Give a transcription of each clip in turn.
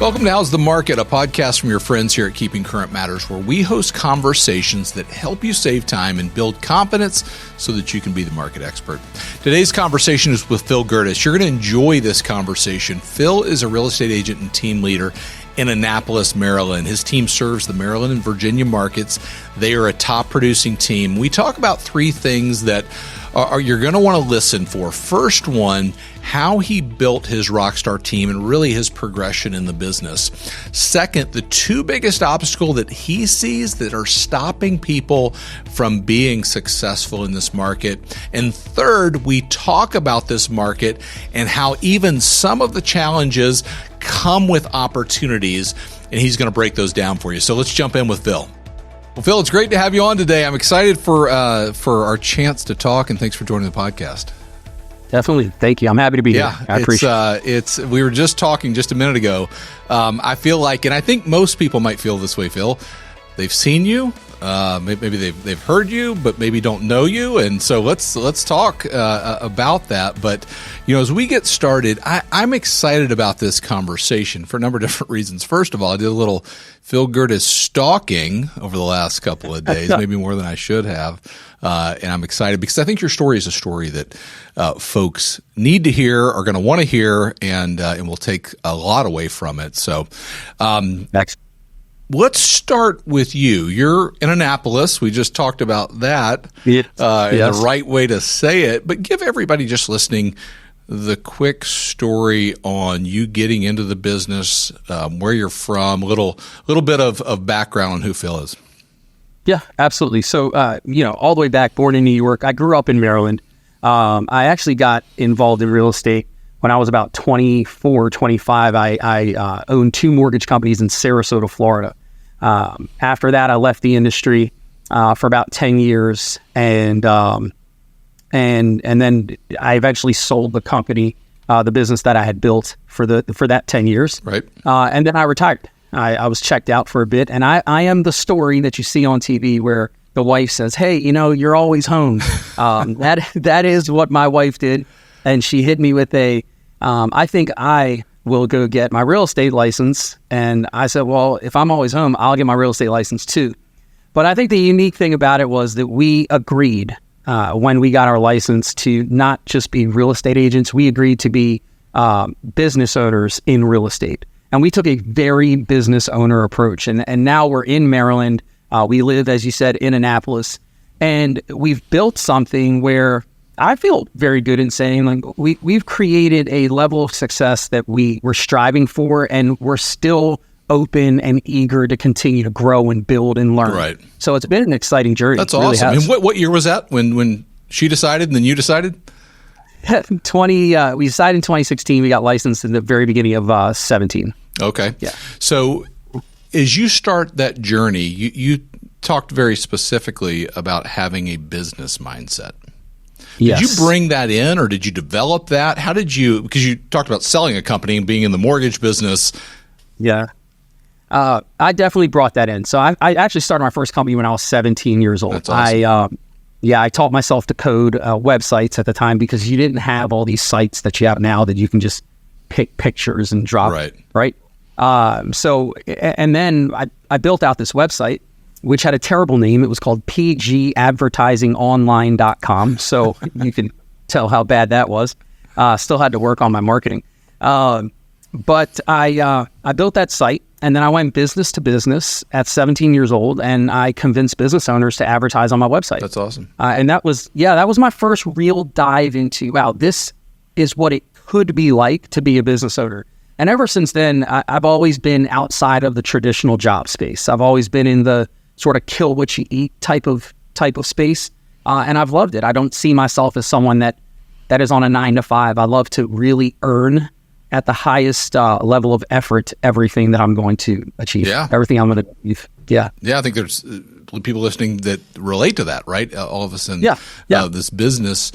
Welcome to How's the Market, a podcast from your friends here at Keeping Current Matters, where we host conversations that help you save time and build confidence so that you can be the market expert. Today's conversation is with Phil Gerdes. You're going to enjoy this conversation. Phil is a real estate agent and team leader in Annapolis, Maryland. His team serves the Maryland and Virginia markets. They are a top producing team. We talk about three things that you're going to want to listen for. First one, how he built his rockstar team and really his progression in the business. Second, the two biggest obstacles that he sees that are stopping people from being successful in this market. And third, we talk about this market and how even some of the challenges come with opportunities, and he's going to break those down for you. So let's jump in with Phil. Well, Phil, it's great to have you on today. I'm excited for our chance to talk, and thanks for joining the podcast. Definitely. Thank you. I'm happy to be here. I appreciate it. We were just talking just a minute ago. I feel like, and I think most people might feel this way, Phil, they've seen you. Maybe they've heard you, but maybe don't know you. And so let's talk about that. But, you know, as we get started, I'm excited about this conversation for a number of different reasons. First of all, I did a little Phil Gerdes stalking over the last couple of days, maybe more than I should have. And I'm excited because I think your story is a story that folks need to hear, are going to want to hear, and will take a lot away from it. So, let's start with you. You're in Annapolis. We just talked about that, yes. The right way to say it. But give everybody just listening the quick story on you getting into the business, where you're from, a little bit of background on who Phil is. Yeah, absolutely. So, all the way back, born in New York. I grew up in Maryland. I actually got involved in real estate when I was about 24, 25. I owned two mortgage companies in Sarasota, Florida. After that, I left the industry for about 10 years, and then I eventually sold the company, the business that I had built for that 10 years. Right. And then I retired. I was checked out for a bit, and I am the story that you see on TV where the wife says, "Hey, you're always home." That is what my wife did, and she hit me with I think I will go get my real estate license. And I said, well, if I'm always home, I'll get my real estate license too. But I think the unique thing about it was that we agreed when we got our license to not just be real estate agents. We agreed to be business owners in real estate. And we took a very business owner approach. And now we're in Maryland. We live, as you said, in Annapolis. And we've built something where I feel very good in saying, like, we've created a level of success that we were striving for, and we're still open and eager to continue to grow and build and learn. Right. So it's been an exciting journey. That's awesome. Really. And what year was that when she decided and then you decided? We decided in 2016. We got licensed in the very beginning of 17. Okay. Yeah. So as you start that journey, you talked very specifically about having a business mindset. Yes. Did you bring that in, or did you develop that? How did you, because you talked about selling a company and being in the mortgage business. Yeah. I definitely brought that in. So I actually started my first company when I was 17 years old. That's awesome. I taught myself to code websites at the time because you didn't have all these sites that you have now that you can just pick pictures and drop. Right. And then I built out this website, which had a terrible name. It was called pgadvertisingonline.com. So you can tell how bad that was. Still had to work on my marketing. But I built that site, and then I went business to business at 17 years old, and I convinced business owners to advertise on my website. That's awesome. And that was my first real dive into, wow, this is what it could be like to be a business owner. And ever since then, I've always been outside of the traditional job space. I've always been in the sort of kill what you eat type of space. And I've loved it. I don't see myself as someone that is on a 9-to-5. I love to really earn at the highest level of effort everything that I'm going to achieve. Yeah. Everything I'm going to achieve. Yeah. Yeah, I think there's people listening that relate to that, right? All of a sudden, this business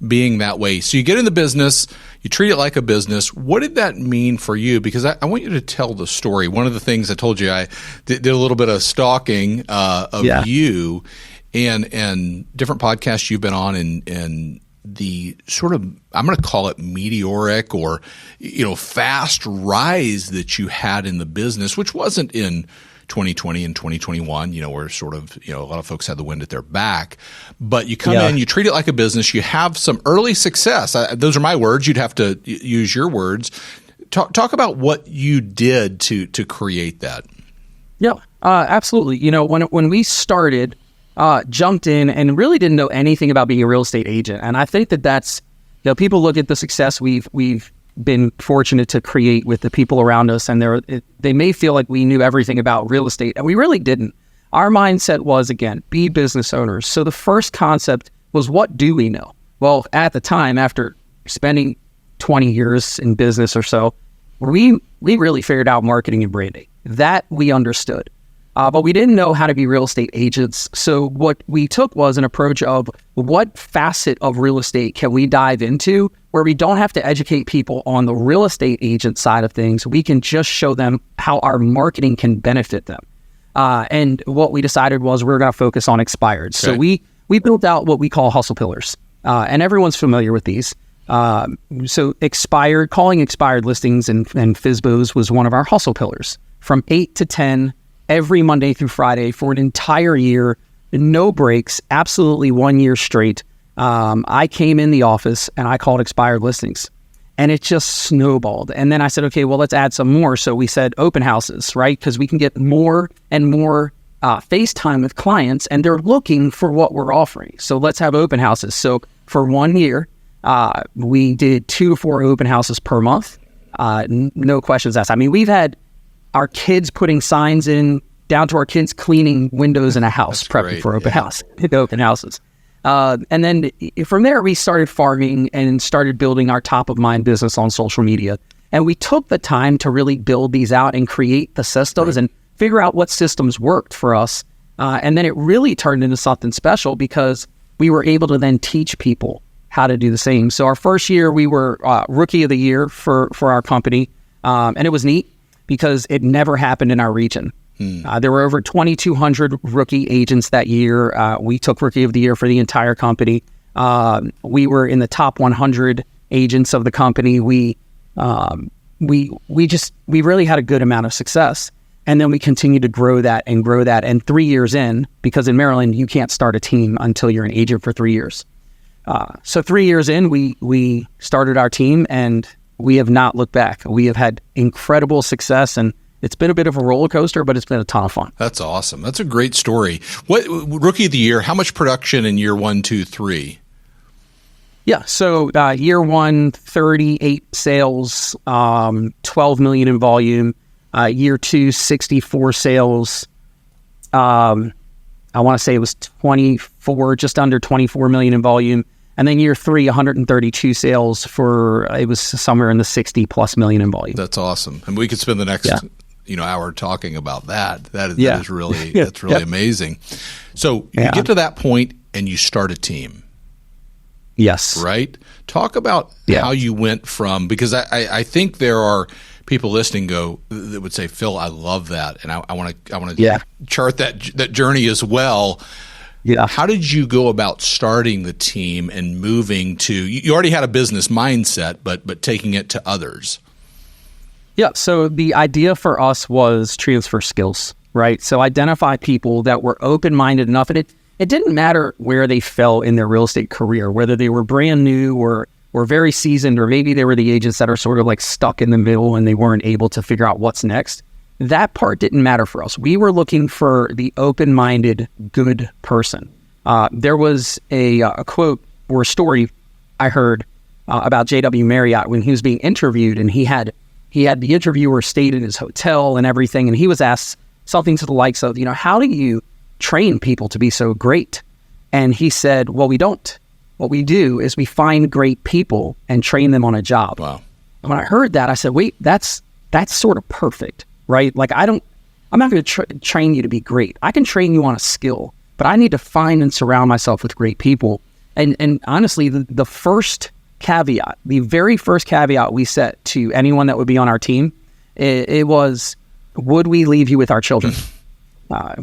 being that way. So you get in the business, you treat it like a business. What did that mean for you? Because I want you to tell the story. One of the things I told you, I did a little bit of stalking of you and different podcasts you've been on, and the sort of, I'm going to call it meteoric or, fast rise that you had in the business, which wasn't in 2020 and 2021, where sort of, a lot of folks had the wind at their back, but you come in, you treat it like a business, you have some early success. Those are my words. You'd have to use your words. Talk about what you did to create that. Yeah, absolutely. When we started, jumped in and really didn't know anything about being a real estate agent. And I think that's, people look at the success we've been fortunate to create with the people around us, and they may feel like we knew everything about real estate, and we really didn't. Our mindset was, again, be business owners. So the first concept was, what do we know? Well, at the time, after spending 20 years in business or so, we really figured out marketing and branding. That we understood. But we didn't know how to be real estate agents. So what we took was an approach of, what facet of real estate can we dive into where we don't have to educate people on the real estate agent side of things. We can just show them how our marketing can benefit them. And what we decided was, we're going to focus on expired. Okay. So we built out what we call hustle pillars. And everyone's familiar with these. So calling expired listings and FSBOs was one of our hustle pillars. From 8 to 10 every Monday through Friday for an entire year, no breaks, absolutely 1 year straight. I came in the office and I called expired listings, and it just snowballed. And then I said, okay, well, let's add some more. So we said open houses, right? Because we can get more and more FaceTime with clients, and they're looking for what we're offering. So let's have open houses. So for 1 year, we did 2 to 4 open houses per month. No questions asked. I mean, we've had our kids putting signs in, down to our kids cleaning windows in a house, prepping for open houses. And then from there, we started farming and started building our top of mind business on social media. And we took the time to really build these out and create the systems and figure out what systems worked for us. And then it really turned into something special, because we were able to then teach people how to do the same. So our first year, we were Rookie of the Year for our company. And it was neat, because it never happened in our region. There were over 2,200 rookie agents that year. We took Rookie of the Year for the entire company. We were in the top 100 agents of the company. We really had a good amount of success. And then we continued to grow that. And 3 years in, because in Maryland, you can't start a team until you're an agent for 3 years. So 3 years in, we started our team, and we have not looked back. We have had incredible success, and it's been a bit of a roller coaster, but it's been a ton of fun. That's awesome. That's a great story. What Rookie of the Year? How much production in year 1, 2, 3? Yeah. So year 1, 38 sales, 12 million in volume. Year 2, 64 sales. I want to say it was 24, just under 24 million in volume. And then year 3, 132 sales it was somewhere in the 60 plus million in volume. That's awesome. And we could spend the next hour talking about that. That is really, that's really amazing. So you get to that point and you start a team. Yes. Right? Talk about how you went from, because I think there are people listening that would say, Phil, I love that. And I want to chart that journey as well. Yeah. How did you go about starting the team and moving to, you already had a business mindset, but taking it to others? Yeah. So the idea for us was transfer skills, right? So identify people that were open-minded enough. And it didn't matter where they fell in their real estate career, whether they were brand new or very seasoned, or maybe they were the agents that are sort of like stuck in the middle and they weren't able to figure out what's next. That part didn't matter for us. We were looking for the open-minded, good person. There was a quote or a story I heard about J.W. Marriott when he was being interviewed, and he had the interviewer stayed in his hotel and everything, and he was asked something to the likes of, how do you train people to be so great? And he said, well, we don't. What we do is we find great people and train them on a job. Wow. And when I heard that, I said, wait, that's sort of perfect. Right? Like I'm not going to train you to be great. I can train you on a skill, but I need to find and surround myself with great people. And honestly, the first caveat, the very first caveat we set to anyone that would be on our team, it was, would we leave you with our children?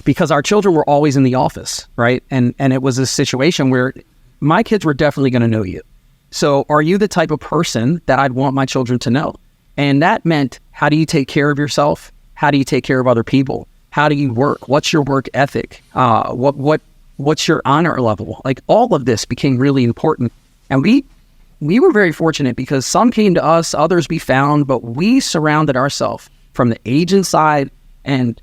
Because our children were always in the office, right? And it was a situation where my kids were definitely going to know you. So are you the type of person that I'd want my children to know? And that meant, how do you take care of yourself? How do you take care of other people? How do you work? What's your work ethic? What's your honor level? Like, all of this became really important. And we were very fortunate because some came to us, others we found, but we surrounded ourselves from the agent side and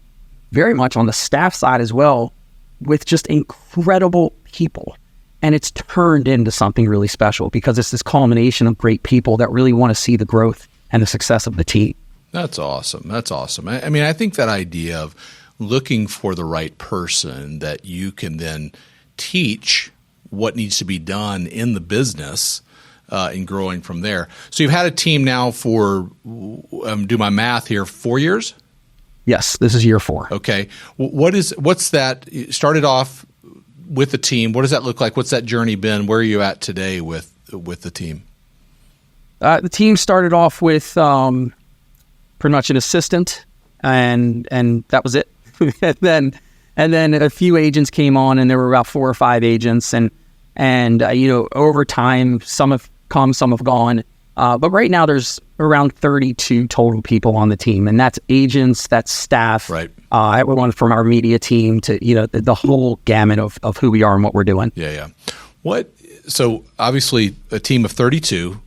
very much on the staff side as well with just incredible people. And it's turned into something really special because it's this culmination of great people that really want to see the growth and the success of the team. That's awesome. That's awesome. I mean, I think that idea of looking for the right person that you can then teach what needs to be done in the business and growing from there. So you've had a team now for, do my math here, 4 years? Yes, this is year 4. Okay. What's that? You started off with the team. What does that look like? What's that journey been? Where are you at today with the team? The team started off with pretty much an assistant, and that was it. and then a few agents came on, and there were about 4 or 5 agents, and over time, some have come, some have gone. But right now there's around 32 total people on the team, and that's agents, that's staff, right? Everyone from our media team to, the whole gamut of who we are and what we're doing. Yeah. So obviously a team of 32,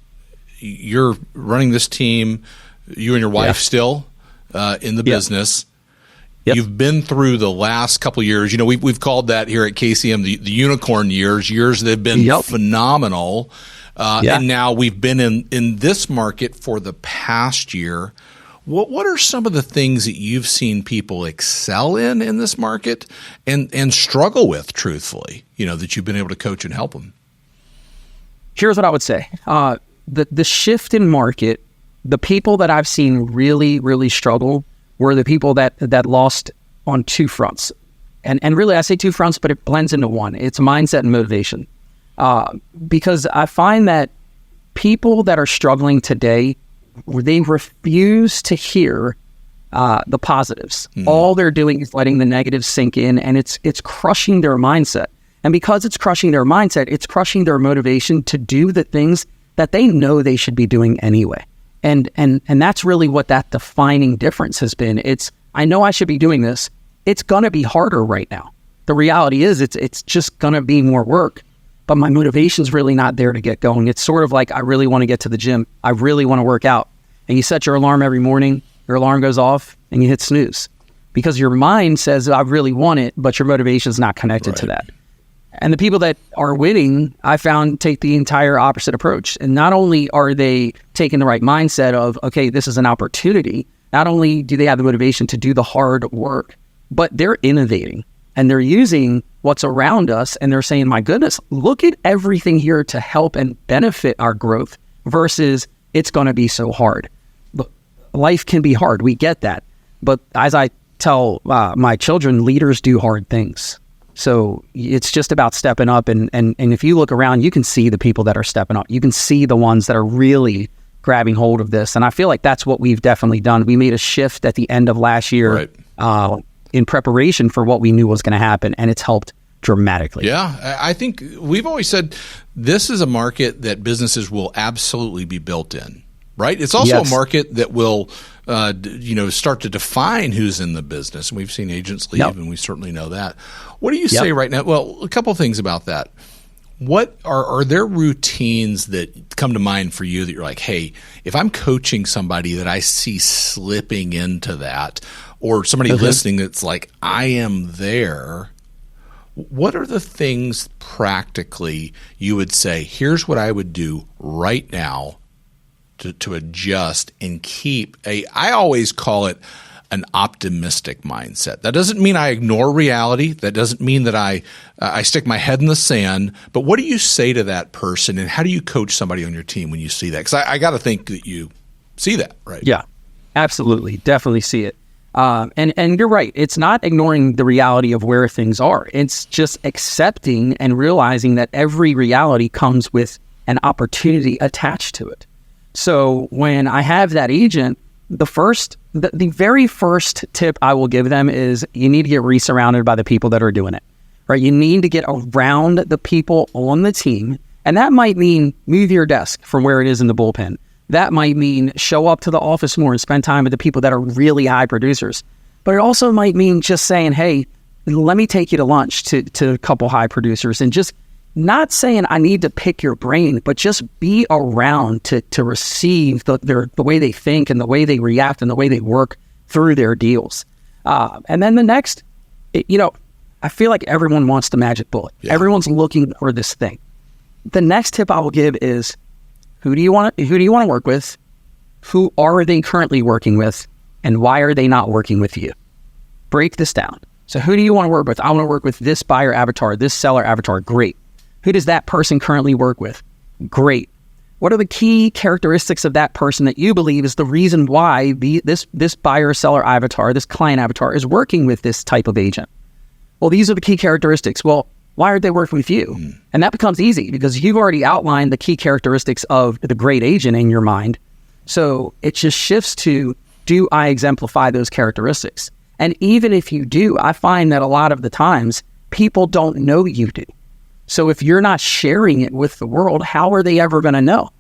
you're running this team, you and your wife still in the business. Yep. You've been through the last couple of years. We've called that here at KCM the unicorn years that have been phenomenal. And now we've been in this market for the past year. What are some of the things that you've seen people excel in this market and struggle with, truthfully, that you've been able to coach and help them? Here's what I would say. The shift in market, the people that I've seen really, really struggle were the people that lost on 2 fronts. And really, I say 2 fronts, but it blends into one. It's mindset and motivation. Because I find that people that are struggling today, they refuse to hear the positives. All they're doing is letting the negatives sink in, and it's crushing their mindset. And because it's crushing their mindset, it's crushing their motivation to do the things that they know they should be doing anyway. And that's really what that defining difference has been. I know I should be doing this. It's going to be harder right now. The reality is it's just going to be more work. But my motivation's really not there to get going. It's sort of like, I really want to get to the gym. I really want to work out. And you set your alarm every morning, your alarm goes off, and you hit snooze. Because your mind says, I really want it, but your motivation's not connected to that. And the people that are winning, I found, take the entire opposite approach. And not only are they taking the right mindset of, okay, this is an opportunity, not only do they have the motivation to do the hard work, but they're innovating. And they're using what's around us, and they're saying, my goodness, look at everything here to help and benefit our growth versus it's going to be so hard. Look, life can be hard. We get that. But as I tell my children, leaders do hard things. So it's just about stepping up. And if you look around, you can see the people that are stepping up. You can see the ones that are really grabbing hold of this. And I feel like that's what we've definitely done. We made a shift at the end of last year. Right. In preparation for what we knew was going to happen, and it's helped dramatically. Yeah, I think we've always said this is a market that businesses will absolutely be built in, right? It's also a market that will, start to define who's in the business. And we've seen agents leave, and we certainly know that. What do you say right now? Well, a couple of things about that. What are there routines that come to mind for you that you're like, hey, if I'm coaching somebody that I see slipping into that, or somebody listening that's like, I am there, what are the things practically you would say, here's what I would do right now to adjust and keep I always call it an optimistic mindset. That doesn't mean I ignore reality. That doesn't mean that I stick my head in the sand. But what do you say to that person, and how do you coach somebody on your team when you see that? Because I got to think that you see that, right? Yeah, absolutely. Definitely see it. And you're right. It's not ignoring the reality of where things are. It's just accepting and realizing that every reality comes with an opportunity attached to it. So when I have that agent, the very first tip I will give them is you need to get resurrounded by the people that are doing it, right? You need to get around the people on the team And that might mean move your desk from where it is in the bullpen. That might mean show up to the office more and spend time with the people that are really high producers. But it also might mean just saying, hey, let me take you to lunch to a couple high producers, and just not saying I need to pick your brain, but just be around to receive the way they think and the way they react and the way they work through their deals. And then the next, I feel like everyone wants the magic bullet. Yeah. Everyone's looking for this thing. The next tip I will give is, who do you want to work with? Who are they currently working with? And why are they not working with you? Break this down. So who do you want to work with? I want to work with this buyer avatar, this seller avatar. Great. Who does that person currently work with? Great. What are the key characteristics of that person that you believe is the reason why this buyer seller avatar, this client avatar, is working with this type of agent? Well, these are the key characteristics. Well, why aren't they working with you? And that becomes easy because you've already outlined the key characteristics of the great agent in your mind. So it just shifts to, do I exemplify those characteristics? And even if you do, I find that a lot of the times people don't know you do. So if you're not sharing it with the world, how are they ever going to know?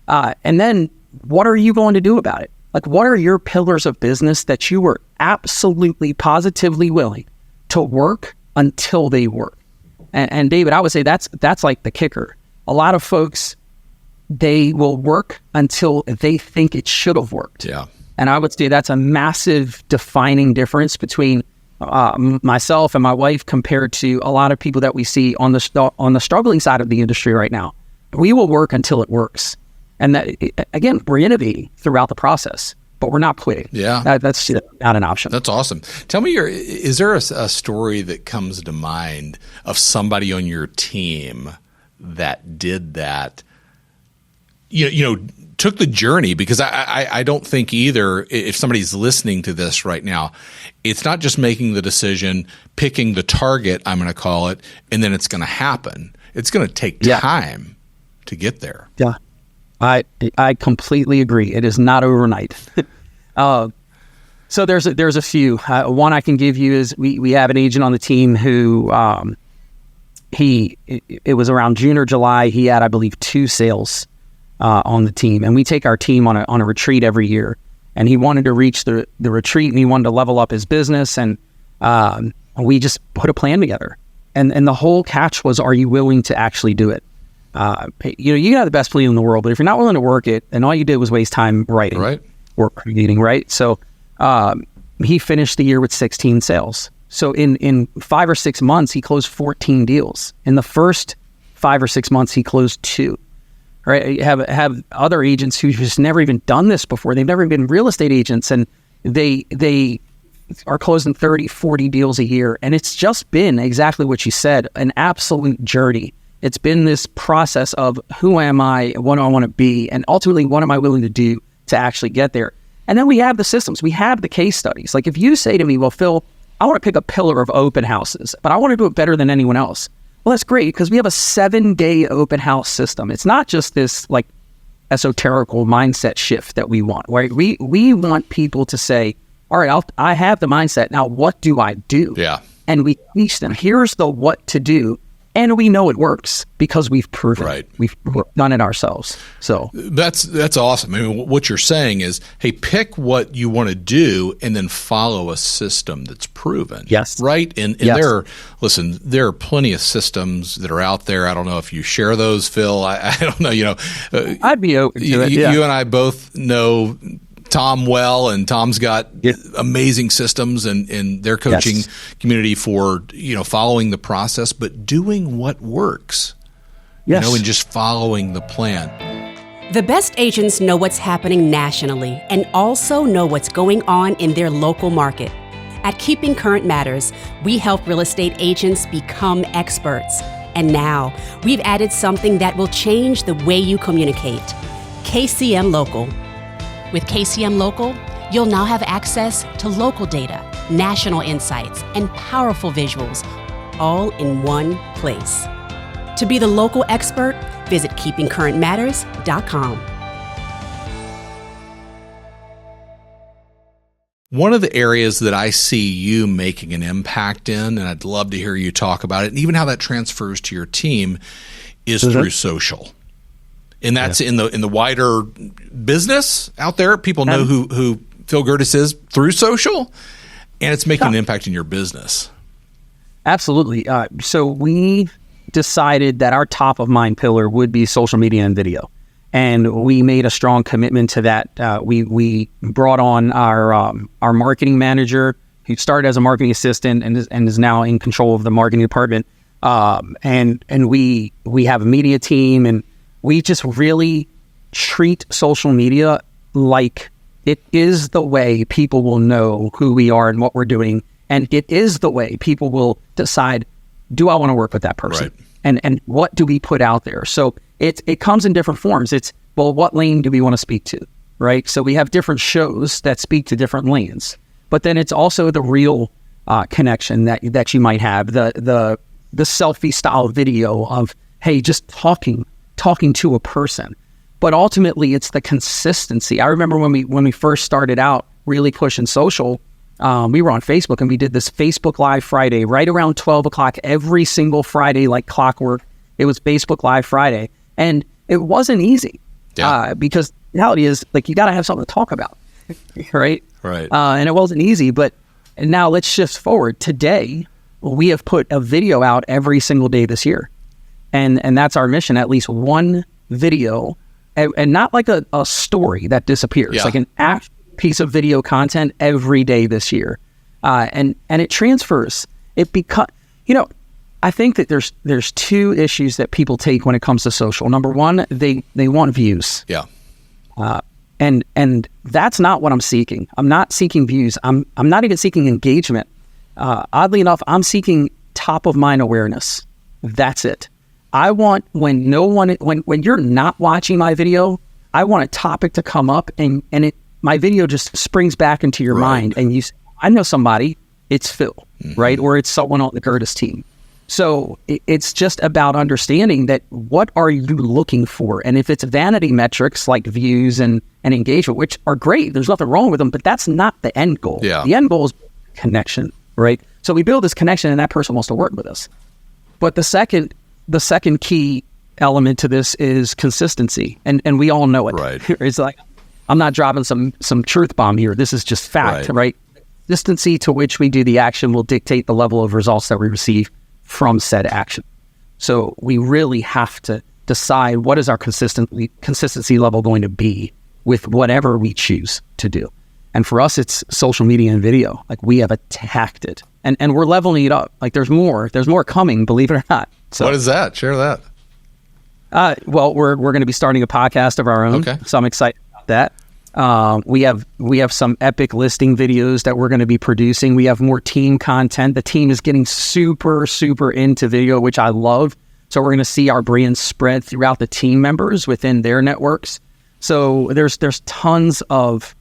And then what are you going to do about it? Like, what are your pillars of business that you were absolutely positively willing to work until they work? And David, I would say that's like the kicker. A lot of folks, they will work until they think it should have worked. Yeah. And I would say that's a massive defining difference between myself and my wife compared to a lot of people that we see on the struggling side of the industry right now. We will work until it works. And that, again, we're innovating throughout the process, but we're not quitting. Yeah. That's not an option. That's awesome. Tell me, is there a story that comes to mind of somebody on your team that did that, took the journey? Because I don't think either, if somebody's listening to this right now, it's not just making the decision, picking the target, I'm going to call it, and then it's going to happen. It's going to take time to get there. Yeah. I completely agree. It is not overnight. So there's a few. One I can give you is we have an agent on the team who it was around June or July. He had, I believe, 2 sales on the team, and we take our team on a retreat every year. And he wanted to reach the retreat, and he wanted to level up his business, and we just put a plan together. And the whole catch was, are you willing to actually do it? You got the best plan in the world, but if you're not willing to work it, and all you did was waste time writing, right, or creating, right? So he finished the year with 16 sales. So in 5 or 6 months, he closed 14 deals. In the first 5 or 6 months, he closed 2. Right? You have other agents who just never even done this before. They've never been real estate agents, and they are closing 30, 40 deals a year. And it's just been exactly what you said, an absolute journey. It's been this process of, who am I, what do I want to be, and ultimately, what am I willing to do to actually get there? And then we have the systems. We have the case studies. Like, if you say to me, well, Phil, I want to pick a pillar of open houses, but I want to do it better than anyone else. Well, that's great, because we have a 7-day open house system. It's not just this like esoterical mindset shift that we want, right? We want people to say, all right, I have the mindset. Now, what do I do? Yeah. And we teach them, here's the what to do. And we know it works because we've proven it. We've done it ourselves. So that's awesome. I mean, what you're saying is, hey, pick what you want to do and then follow a system that's proven. Yes. Right? And there are plenty of systems that are out there. I don't know if you share those, Phil. I don't know. I'd be open to it. Yeah. You and I both know Tom well, and Tom's got amazing systems and their coaching community for following the process, but doing what works. And just following the plan. The best agents know what's happening nationally and also know what's going on in their local market. At Keeping Current Matters, we help real estate agents become experts. And now we've added something that will change the way you communicate: KCM Local. With KCM Local, you'll now have access to local data, national insights, and powerful visuals, all in one place. To be the local expert, visit keepingcurrentmatters.com. One of the areas that I see you making an impact in, and I'd love to hear you talk about it, and even how that transfers to your team, is through social. And that's in the wider business out there. People know who Phil Gerdes is through social, and it's making an impact in your business. Absolutely. So we decided that our top of mind pillar would be social media and video. And we made a strong commitment to that. We brought on our marketing manager, who started as a marketing assistant and is now in control of the marketing department. And we have a media team, and we just really treat social media like it is the way people will know who we are and what we're doing. And it is the way people will decide, do I want to work with that person? Right. And what do we put out there? So it comes in different forms. It's, well, what lane do we want to speak to? Right. So we have different shows that speak to different lanes, but then it's also the real connection that you might have, the selfie style video of, hey, just talking to a person. But ultimately it's the consistency. I remember when we first started out really pushing social, we were on Facebook, and we did this Facebook Live Friday right around 12 o'clock every single Friday, like clockwork. It was Facebook Live Friday, and it wasn't easy because the reality is, like, you got to have something to talk about, right? Right. And it wasn't easy, but now let's shift forward. Today, we have put a video out every single day this year, and that's our mission, at least one video, and not like a story that disappears, like an actual piece of video content every day this year. And it transfers. I think that there's two issues that people take when it comes to social. Number one, they want views. Yeah. And that's not what I'm seeking. I'm not seeking views. I'm not even seeking engagement. Oddly enough, I'm seeking top of mind awareness. That's it. I want when you're not watching my video, I want a topic to come up and my video just springs back into your mind, and I know somebody, it's Phil, right? Or it's someone on the Gerdes team. So it's just about understanding that what are you looking for? And if it's vanity metrics like views and engagement, which are great, there's nothing wrong with them, but that's not the end goal. Yeah. The end goal is connection, right? So we build this connection, and that person wants to work with us. But the second key element to this is consistency. And we all know it. Right. It's like, I'm not dropping some truth bomb here. This is just fact, right? Consistency to which we do the action will dictate the level of results that we receive from said action. So we really have to decide, what is our consistency level going to be with whatever we choose to do. And for us, it's social media and video. Like, we have attacked it, and we're leveling it up. Like, there's more coming, believe it or not. So, what is that? Share that. Well, we're going to be starting a podcast of our own. Okay. So I'm excited about that. We have some epic listing videos that we're going to be producing. We have more team content. The team is getting super, super into video, which I love. So we're going to see our brand spread throughout the team members within their networks. So there's tons of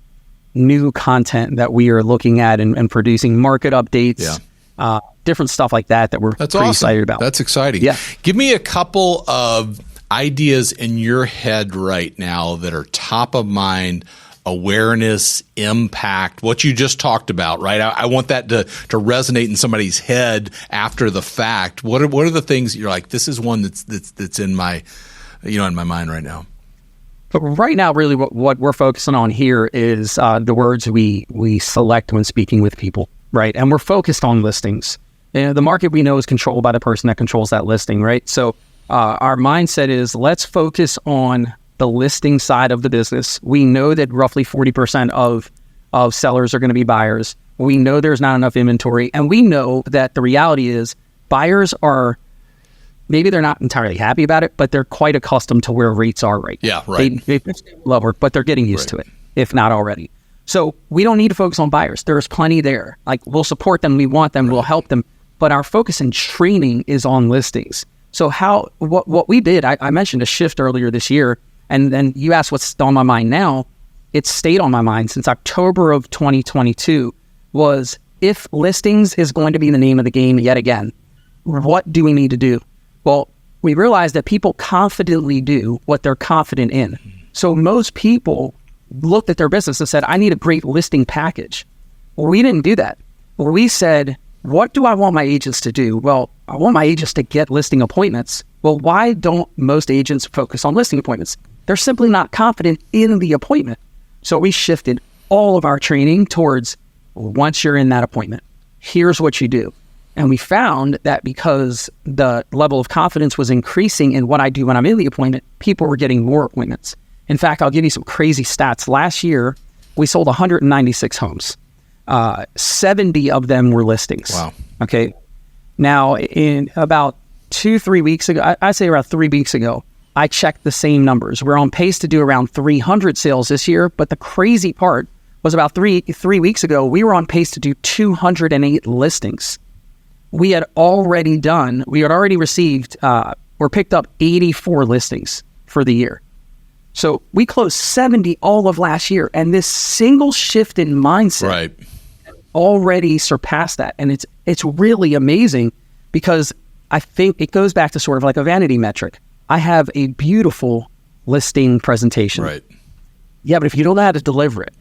new content that we are looking at and producing, market updates, different stuff like that we're pretty excited about. That's exciting. Yeah. Give me a couple of ideas in your head right now that are top of mind: awareness, impact, what you just talked about, right? I want that to resonate in somebody's head after the fact. What are the things that you're like, this is one that's in my, in my mind right now? But right now, really what we're focusing on here is the words we select when speaking with people, right? And we're focused on listings. The market we know is controlled by the person that controls that listing, right? So our mindset is, let's focus on the listing side of the business. We know that roughly 40% of sellers are going to be buyers. We know there's not enough inventory, and we know that the reality is buyers are, maybe they're not entirely happy about it, but they're quite accustomed to where rates are right now. Yeah, right. They love work, but they're getting used to it, if not already. So we don't need to focus on buyers. There's plenty there. Like, we'll support them, we want them, we'll help them, but our focus and training is on listings. So what we did, I mentioned a shift earlier this year, and then you asked what's on my mind now. It's stayed on my mind since October of 2022, was, if listings is going to be the name of the game yet again, what do we need to do? Well, we realized that people confidently do what they're confident in. So most people looked at their business and said, I need a great listing package. Well, we didn't do that. We said, what do I want my agents to do? Well, I want my agents to get listing appointments Well, why don't most agents focus on listing appointments? They're simply not confident in the appointment. So we shifted all of our training towards, once you're in that appointment, here's what you do. And we found that because the level of confidence was increasing in what I do when I'm in the appointment, people were getting more appointments. In fact, I'll give you some crazy stats. Last year, we sold 196 homes. 70 of them were listings. Wow. Okay. Now, in about 2-3 weeks ago, I'd say around 3 weeks ago, I checked the same numbers. We're on pace to do around 300 sales this year. But the crazy part was about three weeks ago, we were on pace to do 208 listings. We had already received or picked up 84 listings for the year. So we closed 70 all of last year. And this single shift in mindset already surpassed that. And it's really amazing, because I think it goes back to sort of like a vanity metric. I have a beautiful listing presentation. Right. Yeah, but if you don't know how to deliver it,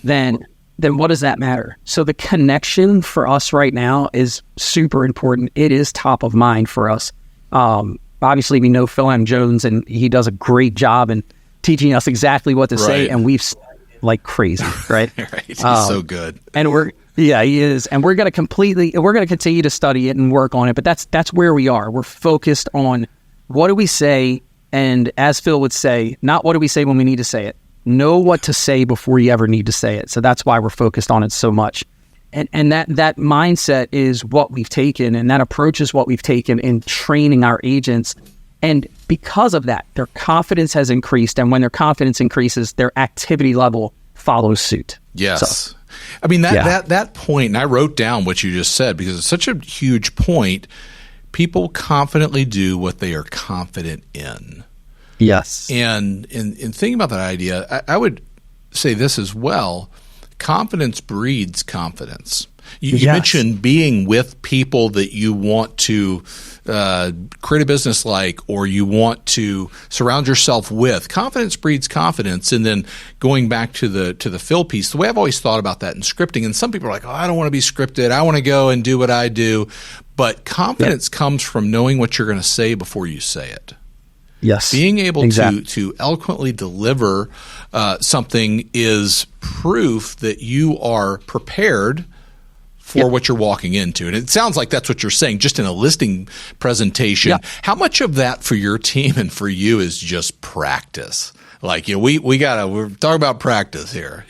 then what does that matter? So the connection for us right now is super important. It is top of mind for us. Obviously, we know Phil M. Jones, and he does a great job in teaching us exactly what to say, and we've like crazy, right? He's so good. And he is. And we're going to continue to study it and work on it. But that's where we are. We're focused on what do we say? And as Phil would say, not what do we say when we need to say it. Know what to say before you ever need to say it. So that's why we're focused on it so much. And that mindset is what we've taken, and that approach is what we've taken in training our agents. And because of that, their confidence has increased. And when their confidence increases, their activity level follows suit. Yes. So, I mean, that point, and I wrote down what you just said because it's such a huge point. People confidently do what they are confident in. Yes. And in thinking about that idea, I would say this as well. Confidence breeds confidence. You mentioned being with people that you want to create a business like, or you want to surround yourself with. Confidence breeds confidence. And then going back to the Phil piece, the way I've always thought about that in scripting, and some people are like, oh, I don't want to be scripted. I want to go and do what I do. But confidence comes from knowing what you're going to say before you say it. Yes. Being able to eloquently deliver something is proof that you are prepared for what you're walking into. And it sounds like that's what you're saying, just in a listing presentation. Yeah. How much of that for your team and for you is just practice? Like, we're talking about practice here,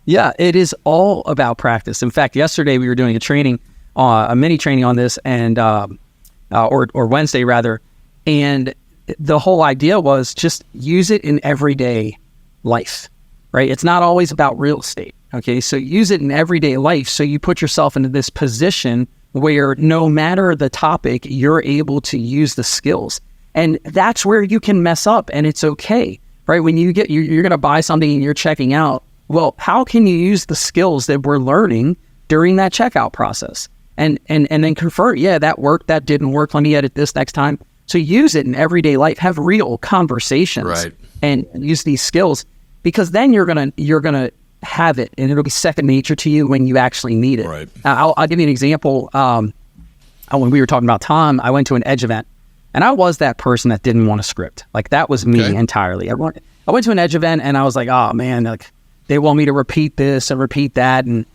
Yeah, it is all about practice. In fact, yesterday we were doing a mini training on this, and or Wednesday rather, and the whole idea was just use it in everyday life, right? It's not always about real estate. Okay. So use it in everyday life. So you put yourself into this position where no matter the topic, you're able to use the skills. And that's where you can mess up, and it's okay, right? When you're going to buy something and you're checking out, well, how can you use the skills that we're learning during that checkout process? And then confirm, that worked, that didn't work, let me edit this next time. So use it in everyday life, have real conversations, and use these skills, because then you're gonna have it, and it'll be second nature to you when you actually need it. Right. I'll give you an example. When we were talking about Tom, I went to an Edge event, and I was that person that didn't want a script. Like, that was me entirely. I went to an Edge event, and I was like, oh man, like they want me to repeat this and repeat that, and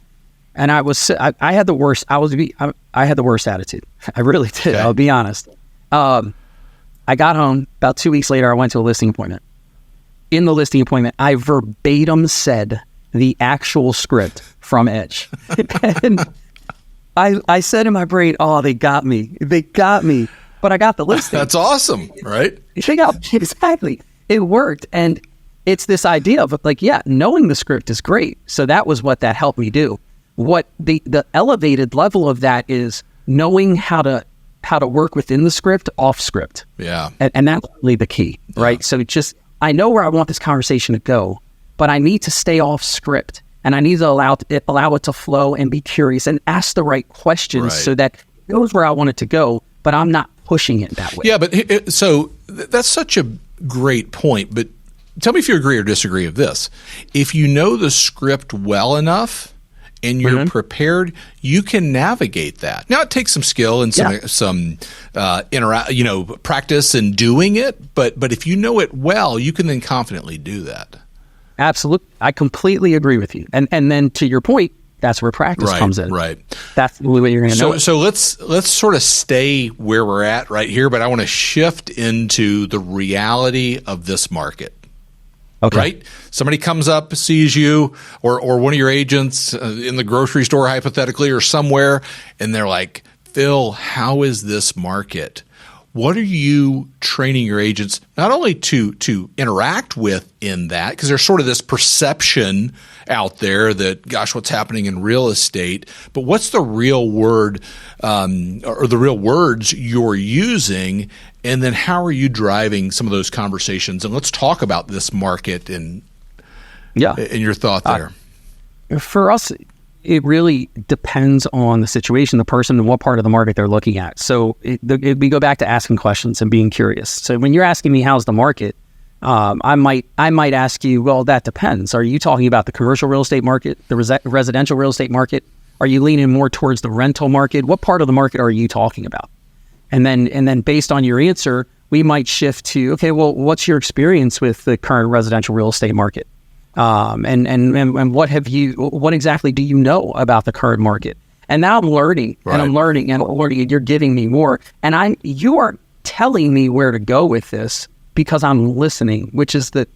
I had the worst. I had the worst attitude. I really did. I'll be honest. I got home about 2 weeks later. I went to a listing appointment. In the listing appointment, I verbatim said the actual script from Edge. And I said in my brain, oh, they got me. But I got the listing. That's awesome, right? Exactly. It worked. And it's this idea of like, knowing the script is great. So that was what that helped me do. What the elevated level of that is knowing how to work within the script, off script. Yeah. And that's really the key, right? So I know where I want this conversation to go, but I need to stay off script, and I need to allow it to flow and be curious and ask the right questions so that it goes where I want it to go, but I'm not pushing it that way. Yeah, but so that's such a great point, but tell me if you agree or disagree with this. If you know the script well enough and you're prepared, you can navigate that. Now, it takes some skill and some practice in doing it, but if you know it well, you can then confidently do that. Absolutely. I completely agree with you. And then to your point, that's where practice comes in. Right. That's the way you're going to know it. So let's sort of stay where we're at right here, but I want to shift into the reality of this market. Okay. Right? Somebody comes up, sees you, or one of your agents in the grocery store, hypothetically, or somewhere, and they're like, Phil, how is this market? What are you training your agents not only to interact with in that, because there's sort of this perception out there that, gosh, what's happening in real estate, but what's the real word or the real words you're using, and then how are you driving some of those conversations? And let's talk about this market and your thought there. For us, it really depends on the situation, the person, and what part of the market they're looking at. So we go back to asking questions and being curious. So when you're asking me, how's the market? I might ask you, well, that depends. Are you talking about the commercial real estate market, the residential real estate market? Are you leaning more towards the rental market? What part of the market are you talking about? And then based on your answer, we might shift to, okay, well, what's your experience with the current residential real estate market? And what exactly do you know about the current market? And now I'm learning, and I'm learning, and you're giving me more. And you are telling me where to go with this because I'm listening, which is the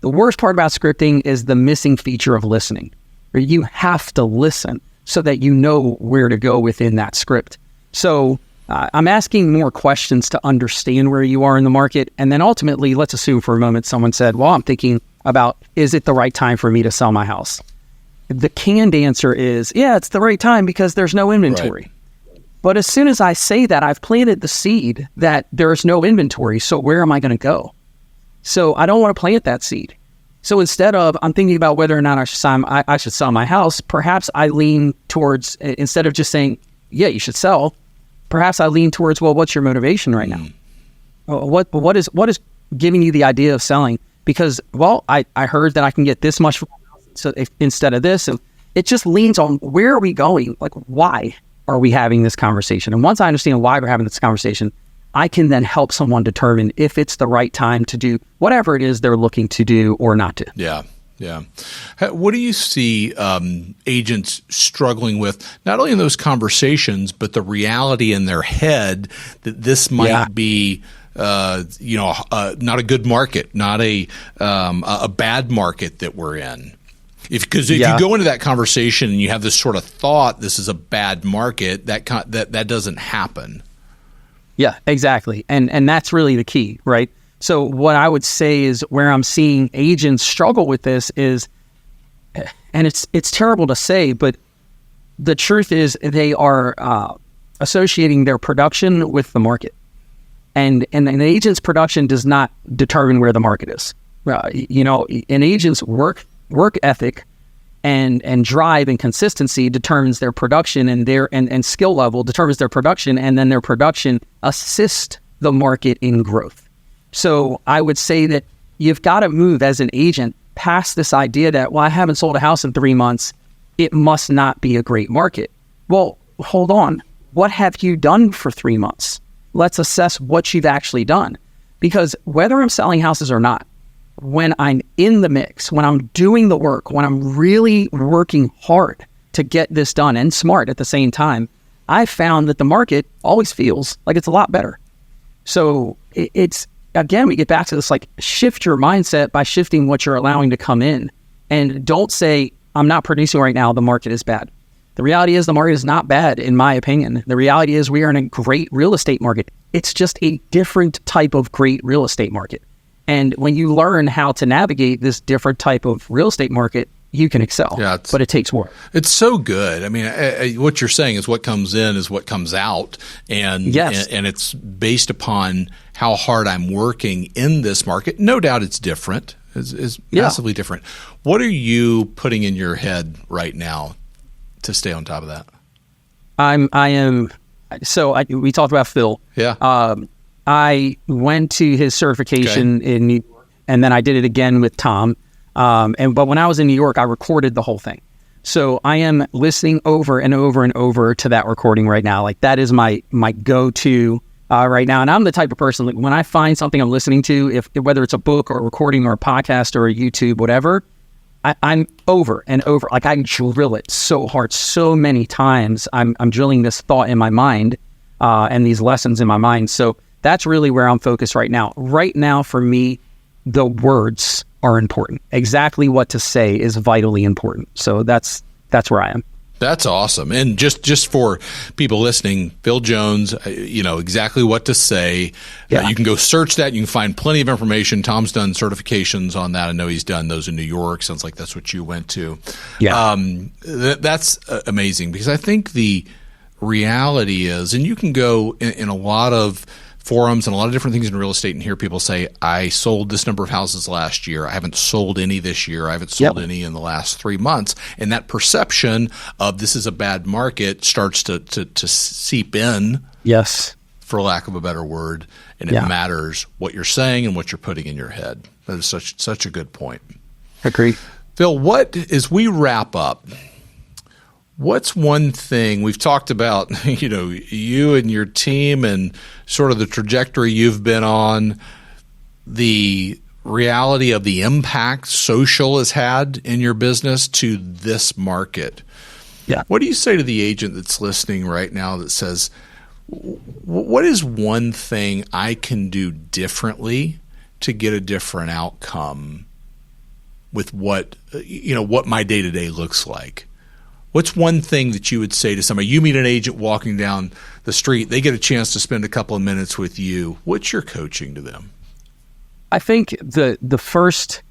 worst part about scripting is the missing feature of listening. You have to listen so that you know where to go within that script. So I'm asking more questions to understand where you are in the market. And then ultimately, let's assume for a moment someone said, well, I'm thinking about, is it the right time for me to sell my house? The canned answer is, yeah, it's the right time because there's no inventory. Right. But as soon as I say that, I've planted the seed that there's no inventory. So where am I going to go? So I don't want to plant that seed. So instead of, I'm thinking about whether or not I should sell my house, perhaps I lean towards, instead of just saying, yeah, you should sell, perhaps I lean towards, well, what's your motivation right now? What is giving you the idea of selling? Because, well, I heard that I can get this much for my house so instead of this. And it just leans on, where are we going? Like, why are we having this conversation? And once I understand why we're having this conversation, I can then help someone determine if it's the right time to do whatever it is they're looking to do or not to. Yeah. Yeah. What do you see agents struggling with, not only in those conversations, but the reality in their head that this might be, not a good market, not a bad market that we're in? Because if you go into that conversation and you have this sort of thought, this is a bad market, that doesn't happen. Yeah, exactly. And that's really the key, right? So what I would say is where I'm seeing agents struggle with this is, and it's terrible to say, but the truth is they are associating their production with the market. And an agent's production does not determine where the market is. An agent's work ethic and drive and consistency determines their production, and skill level determines their production, and then their production assists the market in growth. So I would say that you've got to move as an agent past this idea that, well, I haven't sold a house in 3 months, it must not be a great market. Well, hold on. What have you done for 3 months? Let's assess what you've actually done. Because whether I'm selling houses or not, when I'm in the mix, when I'm doing the work, when I'm really working hard to get this done and smart at the same time, I found that the market always feels like it's a lot better. So it's, again, we get back to this, shift your mindset by shifting what you're allowing to come in. And don't say, I'm not producing right now, the market is bad. The reality is the market is not bad, in my opinion. The reality is we are in a great real estate market. It's just a different type of great real estate market. And when you learn how to navigate this different type of real estate market, you can excel, but it takes work. It's so good. I mean, what you're saying is what comes in is what comes out. And it's based upon how hard I'm working in this market. No doubt it's different. It's massively different. What are you putting in your head right now to stay on top of that? We talked about Phil. Yeah. I went to his certification in New York, and then I did it again with Tom. But when I was in New York, I recorded the whole thing. So I am listening over and over and over to that recording right now. Like that is my go-to right now. And I'm the type of person, like when I find something I'm listening to, if whether it's a book or a recording or a podcast or a YouTube, whatever, I'm over and over. Like I drill it so hard, so many times. I'm drilling this thought in my mind and these lessons in my mind. So that's really where I'm focused right now. Right now, for me, the words are important. Exactly what to say is vitally important. So that's where I am. That's awesome. And just for people listening, Phil Jones, exactly what to say. Yeah. You can go search that. You can find plenty of information. Tom's done certifications on that. I know he's done those in New York. Sounds like that's what you went to. Yeah. That's amazing, because I think the reality is, and you can go in a lot of forums and a lot of different things in real estate and hear people say, I sold this number of houses last year. I haven't sold any this year. I haven't sold any in the last 3 months. And that perception of this is a bad market starts to seep in. Yes. For lack of a better word. And it matters what you're saying and what you're putting in your head. That is such a good point. Agree. Phil, as we wrap up, what's one thing we've talked about, you and your team and sort of the trajectory you've been on, the reality of the impact social has had in your business to this market. Yeah. What do you say to the agent that's listening right now that says, what is one thing I can do differently to get a different outcome with what my day-to-day looks like? What's one thing that you would say to somebody? You meet an agent walking down the street, they get a chance to spend a couple of minutes with you. What's your coaching to them? I think the first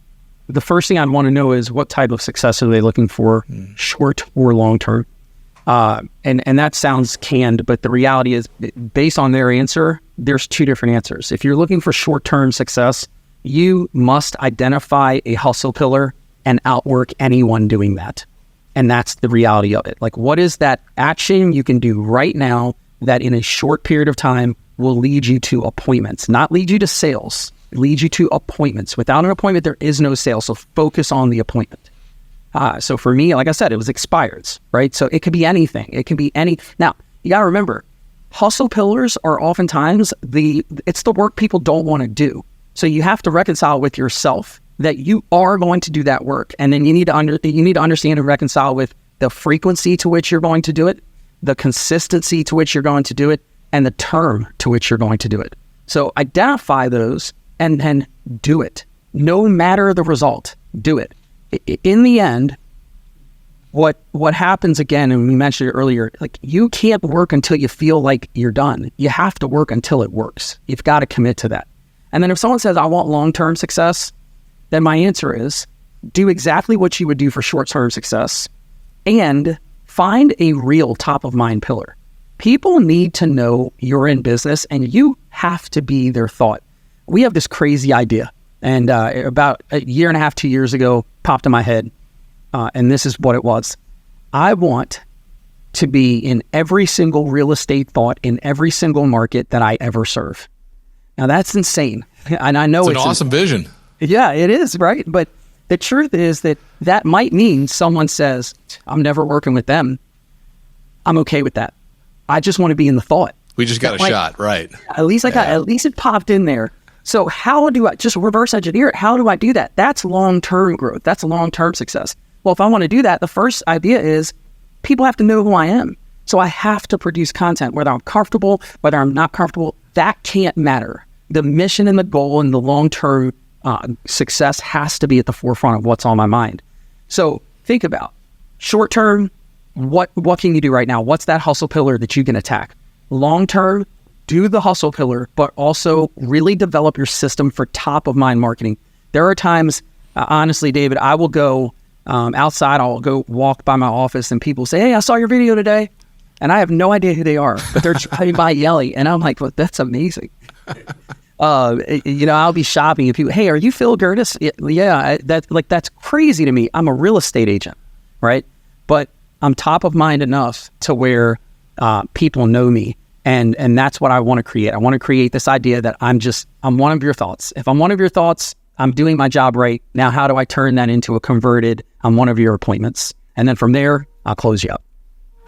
thing I'd want to know is what type of success are they looking for, short or long term? And that sounds canned, but the reality is, based on their answer, there's two different answers. If you're looking for short-term success, you must identify a hustle pillar and outwork anyone doing that. And that's the reality of it. Like, what is that action you can do right now that in a short period of time will lead you to appointments, not lead you to sales, lead you to appointments. Without an appointment, there is no sale. So focus on the appointment. So for me, like I said, it was expireds, right? So it could be anything. It can be any. Now, you got to remember, hustle pillars are oftentimes it's the work people don't want to do. So you have to reconcile with yourself that you are going to do that work. And then you need to understand and reconcile with the frequency to which you're going to do it, the consistency to which you're going to do it, and the term to which you're going to do it. So identify those and then do it. No matter the result, do it. In the end, what happens again, and we mentioned it earlier, like you can't work until you feel like you're done. You have to work until it works. You've got to commit to that. And then if someone says, I want long-term success, then my answer is do exactly what you would do for short-term success and find a real top-of-mind pillar. People need to know you're in business and you have to be their thought. We have this crazy idea, and about a year and a half, 2 years ago, popped in my head, and this is what it was. I want to be in every single real estate thought in every single market that I ever serve. Now, that's insane, and I know it's an awesome vision. Yeah, it is, right? But the truth is that might mean someone says, I'm never working with them. I'm okay with that. I just want to be in the thought. We just got a shot, right? At least at least it popped in there. So how do I just reverse engineer it? How do I do that? That's long-term growth. That's long-term success. Well, if I want to do that, the first idea is people have to know who I am. So I have to produce content, whether I'm comfortable, whether I'm not comfortable, that can't matter. The mission and the goal and the long-term success has to be at the forefront of what's on my mind. So think about short term, what can you do right now? What's that hustle pillar that you can attack? Long term, do the hustle pillar, but also really develop your system for top of mind marketing. There are times, honestly, David, I will go outside, I'll go walk by my office and people say, hey, I saw your video today. And I have no idea who they are, but they're driving by yelling. And I'm like, well, that's amazing. I'll be shopping and people, hey, are you Phil Gerdes? Yeah, that's crazy to me. I'm a real estate agent, right? But I'm top of mind enough to where people know me, and that's what I want to create. I want to create this idea that I'm one of your thoughts. If I'm one of your thoughts, I'm doing my job right. Now, how do I turn that into a converted, I'm one of your appointments? And then from there, I'll close you up.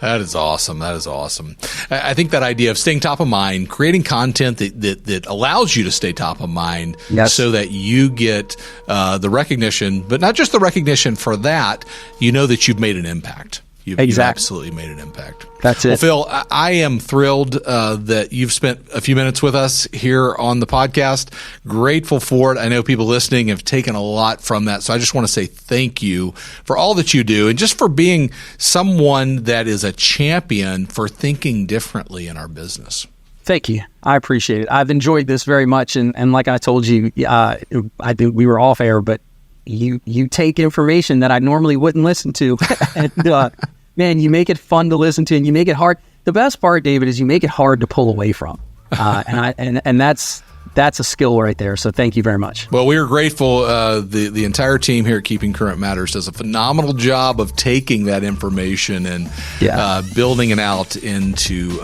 That is awesome. That is awesome. I think that idea of staying top of mind, creating content that allows you to stay top of mind, yes, so that you get the recognition, but not just the recognition for that, you know that you've made an impact. You've absolutely made an impact. That's it. Well, Phil, I am thrilled that you've spent a few minutes with us here on the podcast. Grateful for it. I know people listening have taken a lot from that. So I just want to say thank you for all that you do and just for being someone that is a champion for thinking differently in our business. Thank you. I appreciate it. I've enjoyed this very much. And like I told you, we were off air, but you take information that I normally wouldn't listen to. And man, you make it fun to listen to and you make it hard. The best part, David, is you make it hard to pull away from. And that's a skill right there. So thank you very much. Well, we are grateful. The entire team here at Keeping Current Matters does a phenomenal job of taking that information and building it out into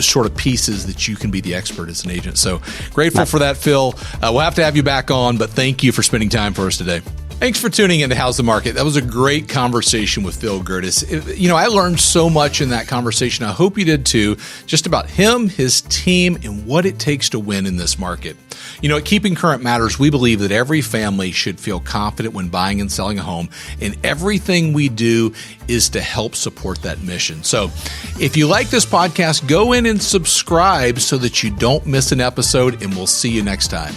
sort of pieces that you can be the expert as an agent. So grateful for that, Phil. We'll have to have you back on, but thank you for spending time for us today. Thanks for tuning in to How's the Market. That was a great conversation with Phil Gerdes. I learned so much in that conversation. I hope you did too, just about him, his team, and what it takes to win in this market. At Keeping Current Matters, we believe that every family should feel confident when buying and selling a home, and everything we do is to help support that mission. So if you like this podcast, go in and subscribe so that you don't miss an episode, and we'll see you next time.